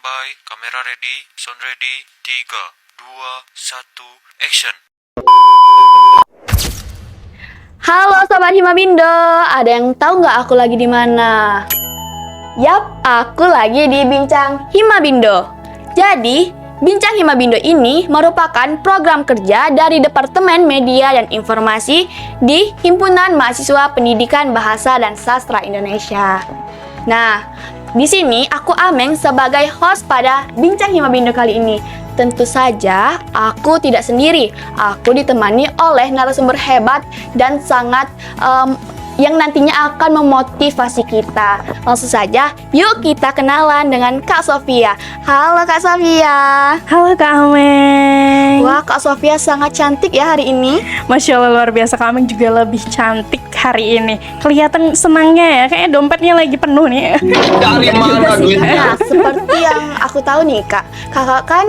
Standby, kamera ready, sound ready, 3, 2, 1, action. Halo Sobat Himabindo, ada yang tahu nggak aku lagi di mana? Yap, aku lagi di Bincang Himabindo. Jadi, Bincang Himabindo ini merupakan program kerja dari Departemen Media dan Informasi di Himpunan Mahasiswa Pendidikan Bahasa dan Sastra Indonesia. Nah, di sini aku Ameng sebagai host pada Bincang Himabindo kali ini. Tentu saja aku tidak sendiri. Aku ditemani oleh narasumber hebat dan sangat yang nantinya akan memotivasi kita. Langsung saja, yuk kita kenalan dengan Kak Sofia. Halo Kak Sofia. Halo Kak Ameng. Wah, Kak Sofia sangat cantik ya hari ini. Masya Allah, luar biasa. Kak Ameng juga lebih cantik hari ini. Kelihatan senangnya ya, kayaknya dompetnya lagi penuh nih. Dari mana duitnya? Nah, seperti yang aku tahu nih Kak, Kakak kan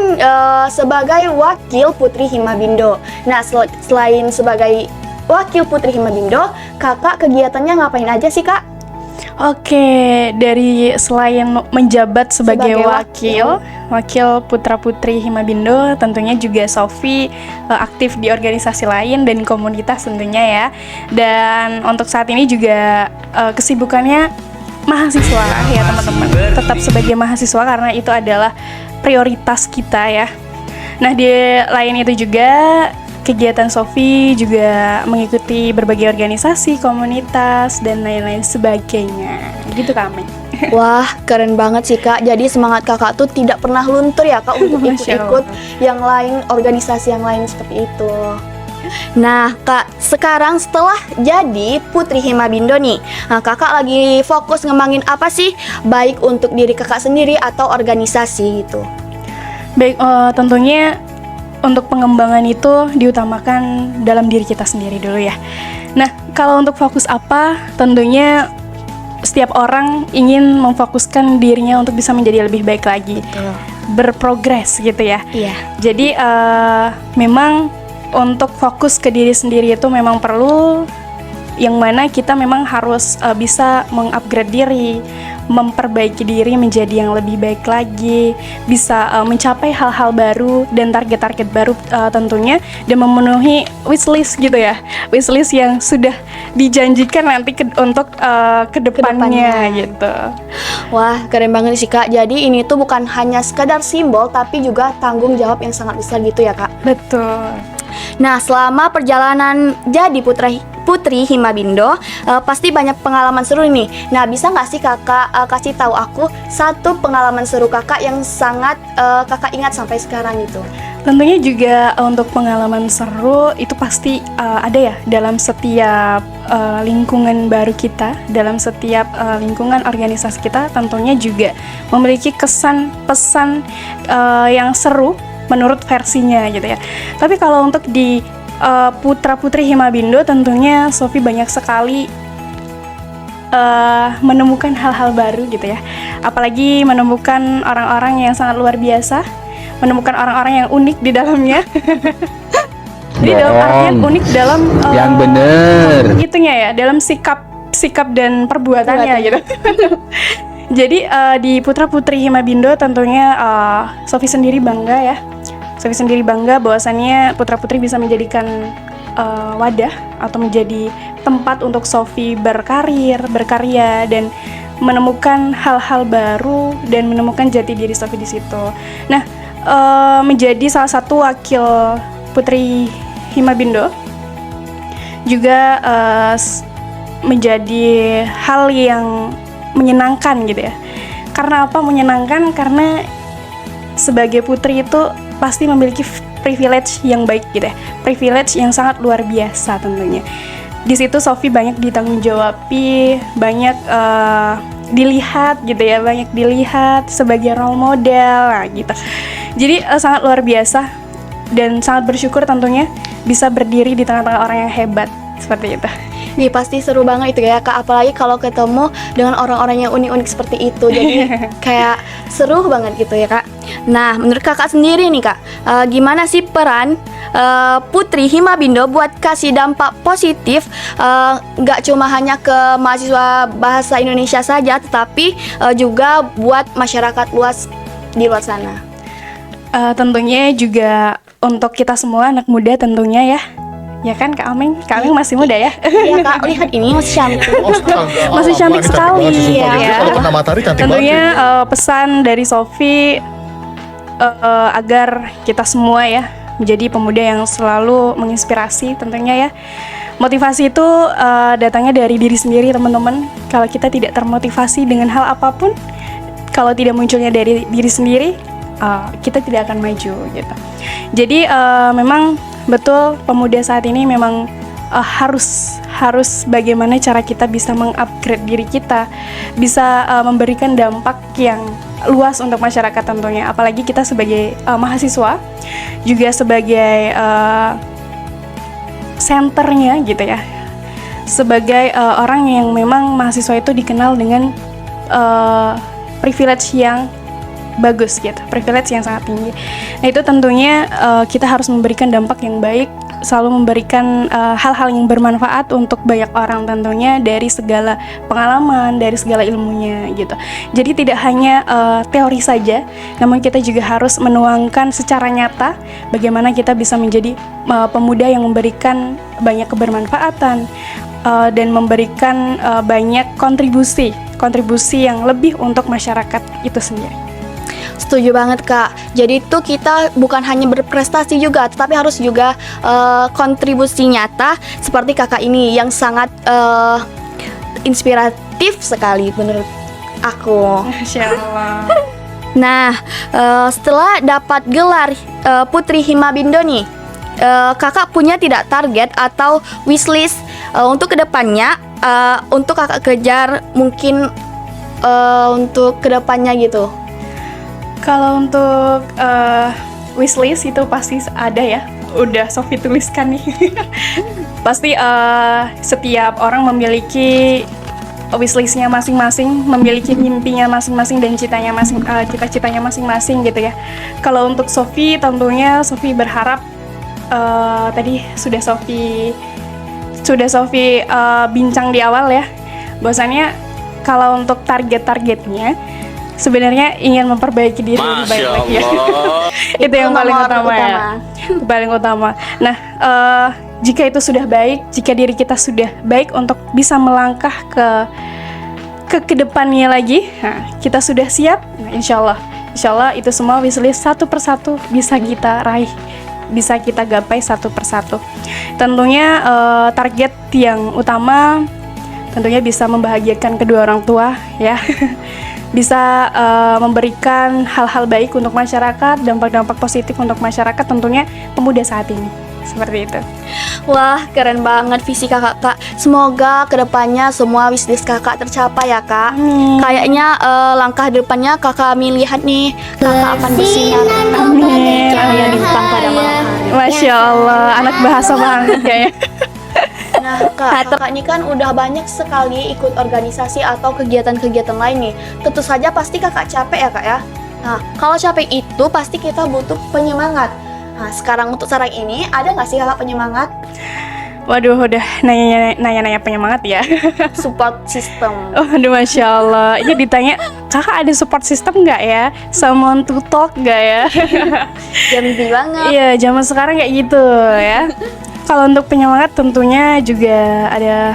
sebagai wakil Putri Himabindo. Nah, selain sebagai wakil Putri Himabindo, Kakak kegiatannya ngapain aja sih Kak? Oke, dari selain menjabat sebagai Sebagai wakil putra-putri Himabindo, tentunya juga Sofi aktif di organisasi lain dan komunitas tentunya ya. Dan untuk saat ini juga kesibukannya mahasiswa ya teman-teman. Tetap sebagai mahasiswa karena itu adalah prioritas kita ya. Nah, di lain itu juga kegiatan Sofi juga mengikuti berbagai organisasi, komunitas, dan lain-lain sebagainya. Gitu Kak Ameng. Wah, keren banget sih Kak. Jadi semangat Kakak tuh tidak pernah luntur ya Kak untuk Masya ikut-ikut Allah. yang lain, organisasi yang lain seperti itu. Nah Kak, sekarang setelah jadi Putri Himabindo nih, nah, Kakak lagi fokus ngembangin apa sih? Baik untuk diri Kakak sendiri atau organisasi gitu. Baik, tentunya untuk pengembangan itu diutamakan dalam diri kita sendiri dulu ya. Nah, kalau untuk fokus apa, tentunya setiap orang ingin memfokuskan dirinya untuk bisa menjadi lebih baik lagi, berprogres gitu ya. Iya. Jadi memang untuk fokus ke diri sendiri itu memang perlu, yang mana kita memang harus bisa mengupgrade diri, memperbaiki diri menjadi yang lebih baik lagi, bisa mencapai hal-hal baru dan target-target baru tentunya, dan memenuhi wishlist gitu ya, wishlist yang sudah dijanjikan nanti untuk kedepannya gitu. Wah, keren banget sih Kak. Jadi ini tuh bukan hanya sekadar simbol, tapi juga tanggung jawab yang sangat besar gitu ya Kak. Betul. Nah, selama perjalanan jadi Putri Himabindo, pasti banyak pengalaman seru nih. Nah, bisa nggak sih Kakak kasih tahu aku satu pengalaman seru Kakak yang sangat Kakak ingat sampai sekarang gitu? Tentunya juga untuk pengalaman seru itu pasti ada ya dalam setiap lingkungan baru kita, dalam setiap lingkungan organisasi kita, tentunya juga memiliki kesan pesan yang seru menurut versinya gitu ya. Tapi kalau untuk di putra-putri Himabindo, tentunya Sofi banyak sekali menemukan hal-hal baru gitu ya. Apalagi menemukan orang-orang yang sangat luar biasa, menemukan orang-orang yang unik di dalamnya. Jadi dalam artian unik dalam yang bener itunya ya, dalam sikap dan perbuatannya gitu. Jadi di putra-putri Himabindo tentunya Sofi sendiri bangga ya. Sofi sendiri bangga bahwasannya putra-putri bisa menjadikan wadah atau menjadi tempat untuk Sofi berkarir, berkarya, dan menemukan hal-hal baru dan menemukan jati diri Sofi di situ. Nah, menjadi salah satu wakil Putri Himabindo juga menjadi hal yang menyenangkan gitu ya. Karena apa menyenangkan? Karena sebagai putri itu pasti memiliki privilege yang baik gitu ya. Privilege yang sangat luar biasa tentunya. Di situ Sofi banyak ditanggung-jawabi, banyak dilihat gitu ya, banyak dilihat sebagai role model nah, gitu. Jadi sangat luar biasa dan sangat bersyukur tentunya bisa berdiri di tengah-tengah orang yang hebat seperti itu. Nih pasti seru banget itu ya Kak, apalagi kalau ketemu dengan orang-orang yang unik-unik seperti itu. Jadi kayak seru banget gitu ya Kak. Nah, menurut Kakak sendiri nih Kak, gimana sih peran Putri Himabindo buat kasih dampak positif, nggak cuma hanya ke mahasiswa bahasa Indonesia saja, tetapi juga buat masyarakat luas di luar sana? Tentunya juga untuk kita semua anak muda tentunya ya kan Kak Ameng masih muda ya. Iya Kak, lihat ini masih cantik. Masih cantik sekali ya. Kalau kena matahari cantik tentunya banget. pesan dari Sofi agar kita semua ya menjadi pemuda yang selalu menginspirasi tentunya ya. Motivasi itu datangnya dari diri sendiri teman-teman. Kalau kita tidak termotivasi dengan hal apapun, kalau tidak munculnya dari diri sendiri, kita tidak akan maju gitu. Jadi memang betul pemuda saat ini memang harus bagaimana cara kita bisa mengupgrade diri kita, bisa memberikan dampak yang luas untuk masyarakat tentunya. Apalagi kita sebagai mahasiswa, juga sebagai senternya gitu ya, sebagai orang yang memang mahasiswa itu dikenal dengan privilege yang bagus gitu, privilege yang sangat tinggi. Nah itu tentunya kita harus memberikan dampak yang baik, selalu memberikan hal-hal yang bermanfaat untuk banyak orang tentunya, dari segala pengalaman, dari segala ilmunya gitu. Jadi tidak hanya teori saja, namun kita juga harus menuangkan secara nyata bagaimana kita bisa menjadi pemuda yang memberikan banyak kebermanfaatan dan memberikan banyak kontribusi yang lebih untuk masyarakat itu sendiri. Setuju banget Kak. Jadi tuh kita bukan hanya berprestasi juga, tetapi harus juga kontribusi nyata seperti kakak ini yang sangat inspiratif sekali menurut aku. Masya Allah. Nah, setelah dapat gelar Putri Himabindo nih, kakak punya tidak target atau wishlist untuk kedepannya, untuk kakak kejar mungkin untuk kedepannya gitu? Kalau untuk wishlist itu pasti ada ya, udah Sofi tuliskan nih. Pasti setiap orang memiliki wishlistnya masing-masing, memiliki mimpinya masing-masing dan cita-citanya masing-masing gitu ya. Kalau untuk Sofi tentunya Sofi berharap tadi sudah Sofi bincang di awal ya, bahwasannya kalau untuk targetnya sebenarnya ingin memperbaiki diri lebih baik lagi ya. Itu yang paling utama ya. Paling utama. Nah, jika itu sudah baik, jika diri kita sudah baik untuk bisa melangkah ke kedepannya lagi, nah, kita sudah siap. Nah, insya Allah itu semua wishlist satu persatu bisa kita raih, bisa kita gapai satu persatu. Tentunya target yang utama tentunya bisa membahagiakan kedua orang tua ya. Bisa memberikan hal-hal baik untuk masyarakat, dampak-dampak positif untuk masyarakat tentunya pemuda saat ini. Seperti itu. Wah, keren banget visi kakak, Kak. Semoga kedepannya semua wishlist kakak tercapai ya, Kak. Kayaknya langkah depannya kakak lihat nih, kakak akan bersinar. Amin. Cahaya bintang pada malam hari. Masya Allah, anak bahasa banget kayaknya. Nah, kakak ini kan udah banyak sekali ikut organisasi atau kegiatan-kegiatan lain nih. Tentu saja pasti kakak capek ya, Kak ya. Nah, kalau capek itu pasti kita butuh penyemangat. Nah, sekarang untuk sekarang ini ada nggak sih kakak penyemangat? Waduh, udah nanya penyemangat ya. Support system. Oh, aduh, Masya Allah. Ini ditanya, kakak ada support system nggak ya? Someone to talk nggak ya? Jambi banget. Iya, zaman sekarang kayak gitu ya. Kalau untuk penyemangat tentunya juga ada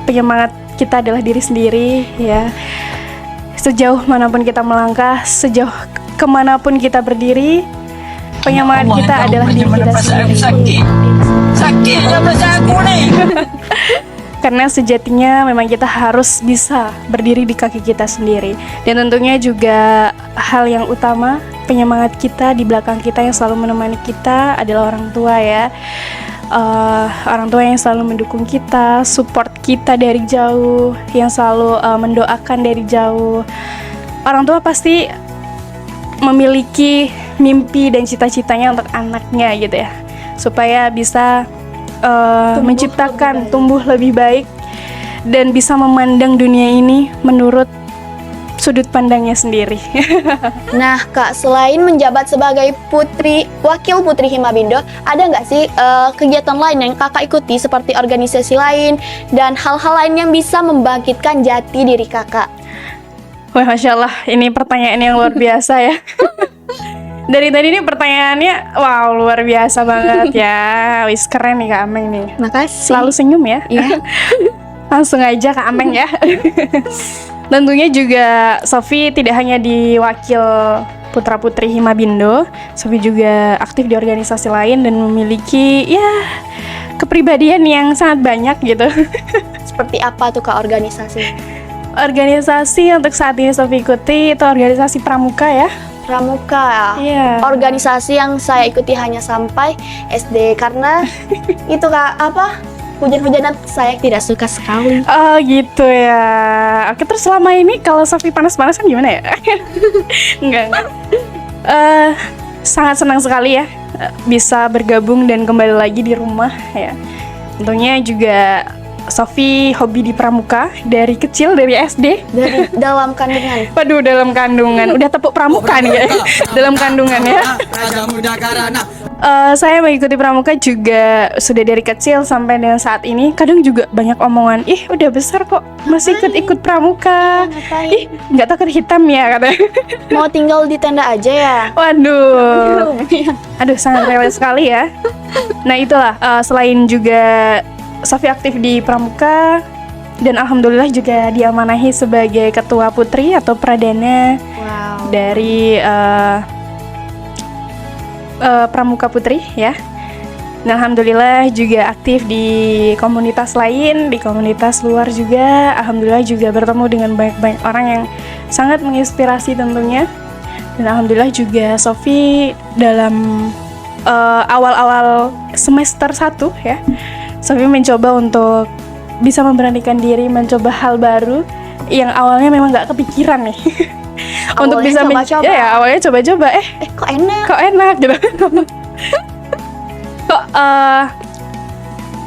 penyemangat kita adalah diri sendiri ya. Sejauh manapun kita melangkah, sejauh kemanapun kita berdiri, penyemangat kita adalah diri kita sendiri. Sakit aku nih. Karena sejatinya memang kita harus bisa berdiri di kaki kita sendiri. Dan tentunya juga hal yang utama, penyemangat kita di belakang kita yang selalu menemani kita adalah orang tua ya. Orang tua yang selalu mendukung kita, support kita dari jauh, yang selalu mendoakan dari jauh. Orang tua pasti memiliki mimpi dan cita-citanya untuk anaknya gitu ya, supaya bisa tumbuh lebih baik dan bisa memandang dunia ini menurut sudut pandangnya sendiri. Nah, Kak, selain menjabat sebagai wakil Putri Himabindo, ada nggak sih kegiatan lain yang kakak ikuti seperti organisasi lain dan hal-hal lain yang bisa membangkitkan jati diri kakak? Wah, Masya Allah, ini pertanyaan yang luar biasa ya. Dari tadi nih pertanyaannya, wow, luar biasa banget ya. Wis, keren nih Kak Ameng nih. Makasih. Selalu senyum ya. Iya. Langsung aja Kak Ameng ya. Tentunya juga Sofi tidak hanya diwakil putra-putri Himabindo, Sofi juga aktif di organisasi lain dan memiliki ya kepribadian yang sangat banyak gitu. Seperti apa tuh Kak organisasi? Organisasi untuk saat ini Sofi ikuti itu organisasi Pramuka ya. Pramuka. Iya. Organisasi yang saya ikuti hanya sampai SD karena itu Kak hujan-hujanan saya tidak suka sekali. Oh gitu ya. Oke, terus selama ini kalau Sofi panas-panasan gimana ya? Enggak. Sangat senang sekali ya bisa bergabung dan kembali lagi di rumah ya. Tentunya juga Sofi hobi di Pramuka dari kecil, dari SD. Dari dalam kandungan. Waduh, dalam kandungan. Udah tepuk pramuka nih ya. Dalam kandungan ya. Raja muda karana. Saya mengikuti Pramuka juga sudah dari kecil sampai dengan saat ini. Kadang juga banyak omongan, ih udah besar kok masih ikut Pramuka. Ngapain? Ih nggak takut hitam ya katanya. Mau tinggal di tenda aja ya? Waduh, aduh sangat rewel sekali ya. Nah itulah selain juga Sofi aktif di Pramuka dan alhamdulillah juga diamanahi sebagai ketua putri atau pradana Wow. dari Pramuka Putri ya. Dan alhamdulillah juga aktif di komunitas lain, di komunitas luar juga. Alhamdulillah juga bertemu dengan banyak-banyak orang yang sangat menginspirasi tentunya. Dan alhamdulillah juga Sofi dalam awal-awal semester 1 ya, Sofi mencoba untuk bisa memberanikan diri mencoba hal baru yang awalnya memang nggak kepikiran nih. Untuk Awalnya bisa coba-coba. ya awalnya coba-coba Kok enak? gitu. Kok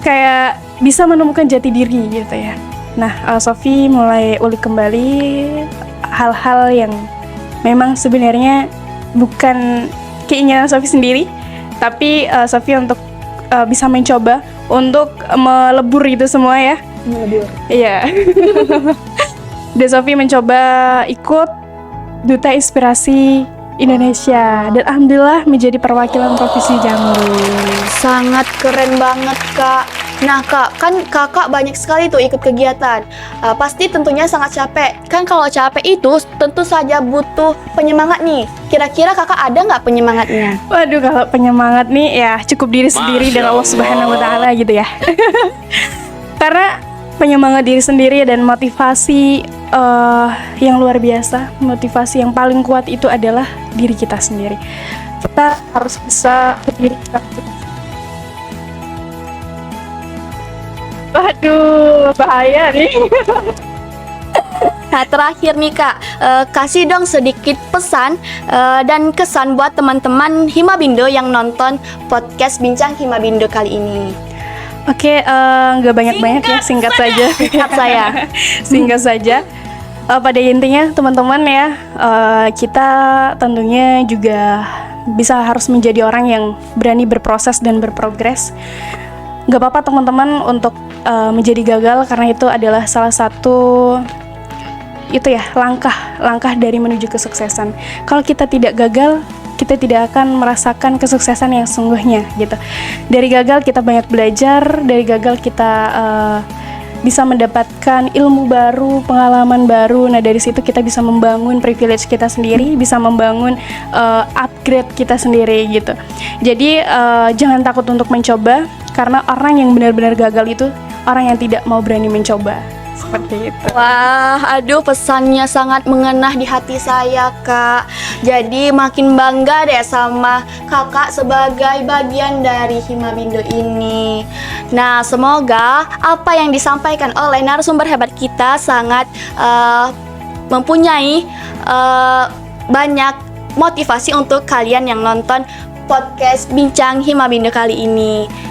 kayak bisa menemukan jati diri gitu ya. Nah, Sofi mulai ulik kembali hal-hal yang memang sebenarnya bukan keinginan Sofi sendiri, tapi Sofi untuk bisa mencoba untuk melebur itu semua ya. Melebur. Iya. Dan Sofi mencoba ikut Duta Inspirasi Indonesia dan alhamdulillah menjadi perwakilan Provinsi Jambi. Sangat keren banget Kak. Nah Kak, kan Kakak banyak sekali tuh ikut kegiatan. Pasti tentunya sangat capek. Kan kalau capek itu tentu saja butuh penyemangat nih. Kira-kira Kakak ada nggak penyemangatnya? Waduh, kalau penyemangat nih ya cukup diri sendiri dan Allah Subhanahu wa taala gitu ya. Karena penyemangat diri sendiri dan motivasi yang luar biasa, motivasi yang paling kuat itu adalah diri kita sendiri. Kita harus bisa berdiri kita. Waduh, bahaya nih. Nah terakhir nih Kak, kasih dong sedikit pesan dan kesan buat teman-teman Himabindo yang nonton podcast Bincang Himabindo kali ini. Oke, nggak banyak-banyak ya, singkat saja. Singkat saya. Singkat saja. Pada intinya teman-teman ya, kita tentunya juga bisa harus menjadi orang yang berani berproses dan berprogres. Gak apa-apa teman-teman untuk menjadi gagal, karena itu adalah salah satu langkah dari menuju kesuksesan. Kalau kita tidak gagal, kita tidak akan merasakan kesuksesan yang sungguhnya gitu. Dari gagal kita banyak belajar, dari gagal kita bisa mendapatkan ilmu baru, pengalaman baru. Nah dari situ kita bisa membangun privilege kita sendiri, bisa membangun upgrade kita sendiri gitu. Jadi jangan takut untuk mencoba, karena orang yang benar-benar gagal itu orang yang tidak mau berani mencoba. Seperti itu. Wah, aduh pesannya sangat mengena di hati saya Kak. Jadi makin bangga deh sama Kakak sebagai bagian dari Himabindo ini. Nah, semoga apa yang disampaikan oleh narasumber hebat kita sangat mempunyai banyak motivasi untuk kalian yang nonton podcast Bincang Himabindo kali ini.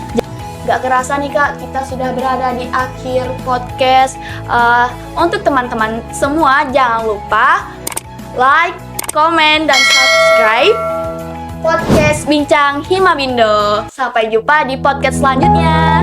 Gak kerasa nih Kak, kita sudah berada di akhir podcast. Untuk teman-teman semua, jangan lupa like, komen, dan subscribe podcast Bincang Himabindo. Sampai jumpa di podcast selanjutnya.